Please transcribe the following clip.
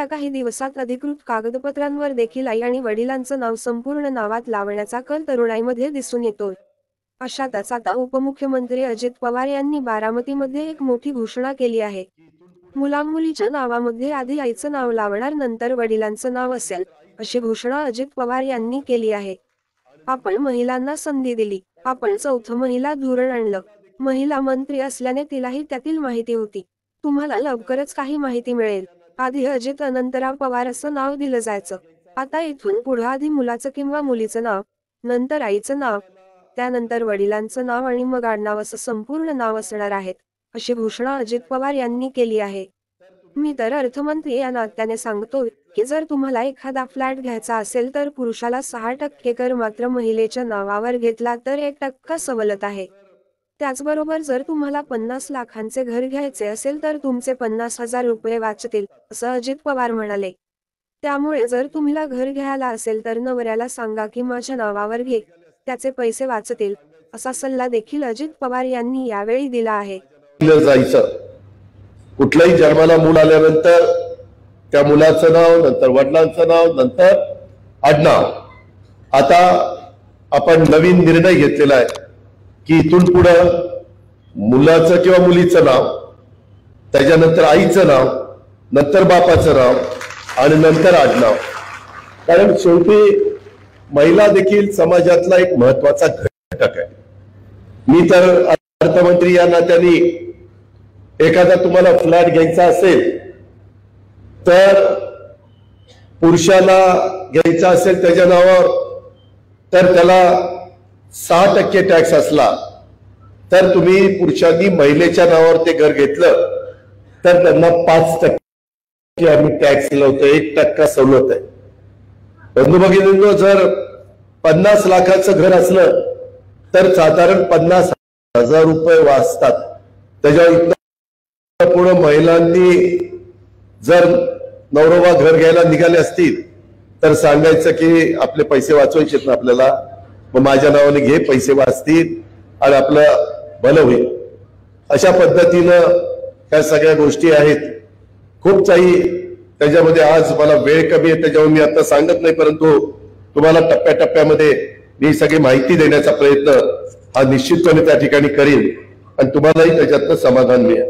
गेल्या काही दिवसात अधिकृत कागदपत्रांवर देखील आई आणि वडिलांचं नाव संपूर्ण नावात लावण्याचा कल तरुणाईमध्ये दिसून येतोय। अशातच आता उपमुख्यमंत्री अजित पवार यांनी बारामतीमध्ये एक मोठी घोषणा केली आहे। मुलामुलीच्या नावामध्ये आधी आईचं नाव लावणार, नंतर वडिलांचं नाव असेल, अशी घोषणा अजित पवार यांनी केली आहे। आपण महिलांना संधी दिली, आपण चौथं महिला धोरण आणलं। महिला मंत्री असल्याने तिलाही त्यातील माहिती होती। तुम्हाला लवकरच काही माहिती मिळेल। आधी अजित अनंतराव पवार असं नाव दिलं जायचं, आता इथून पुढे आधी मुलाचं किंवा मुलीचं नाव, नंतर आईचं नाव, त्यानंतर वडिलांचं नाव आणि मग आडनाव असं संपूर्ण नाव असणार आहेत, अशी घोषणा अजित पवार यांनी केली आहे। मी तर अर्थमंत्री या नात्याने सांगतोय की जर तुम्हाला एखादा फ्लॅट घ्यायचा असेल तर पुरुषाला 6% कर, मात्र महिलेच्या नावावर घेतला तर 1% सवलत आहे। त्याचबरोबर जर तुम्हाला 50 लाखांचे घर घ्यायचे असेल तर तुमचे 50,000 रुपये वाचतील, असं अजित पवार म्हणाले। त्यामुळे जर तुम्हाला घर घ्यायला असेल तर नवऱ्याला सांगा की माझ्या नावावर घे, त्याचे पैसे वाचतील, असा सल्ला देखील अजित पवार यांनी यावेळी दिला आहे। कुठल्याही जन्माला मूल आल्यानंतर त्या मुलाचं नाव, नंतर वडिलांचं नाव, नंतर आडनाव। आता आपण नवीन निर्णय घेतलेला आहे की इथून पुढे मुलाचं किंवा मुलीचं नाव, त्याच्यानंतर आईचं नाव, नंतर बापाचं नाव आणि नंतर आडनाव। कारण शेवटी महिला देखील समाजातला एक महत्वाचा घटक आहे। मी तर अर्थमंत्री या नात्याने एखादा तुम्हाला फ्लॅट घ्यायचा असेल तर पुरुषाला घ्यायचा असेल त्याच्या नावावर तर त्याला 6% टॅक्स असला, तर तुम्ही पुरुषांनी महिलेच्या नावावर ते घर घेतलं तर त्यांना 5% आम्ही टॅक्स लावतो, 1% सवलत आहे। बंधू भगिनींनो, जर 50 लाखाचं घर असलं तर साधारण 50,000 रुपये वाचतात। त्याच्यावर पुढे महिलांनी जर नवरोबा घर घ्यायला निघाले असतील तर सांगायचं की आपले पैसे वाचवायचे ना आपल्याला, मग माझ्या नावाने घे, पैसे वाचतील आणि आपलं भलं होईल। अशा पद्धतीनं त्या सगळ्या गोष्टी आहेत। खूप काही त्याच्यामध्ये, आज मला वेळ कमी आहे त्याच्यामुळे मी आता सांगत नाही, परंतु तुम्हाला टप्प्याटप्प्यामध्ये मी सगळी माहिती देण्याचा प्रयत्न हा निश्चितपणे त्या ठिकाणी करीन आणि तुम्हालाही त्याच्यातनं समाधान मिळेल।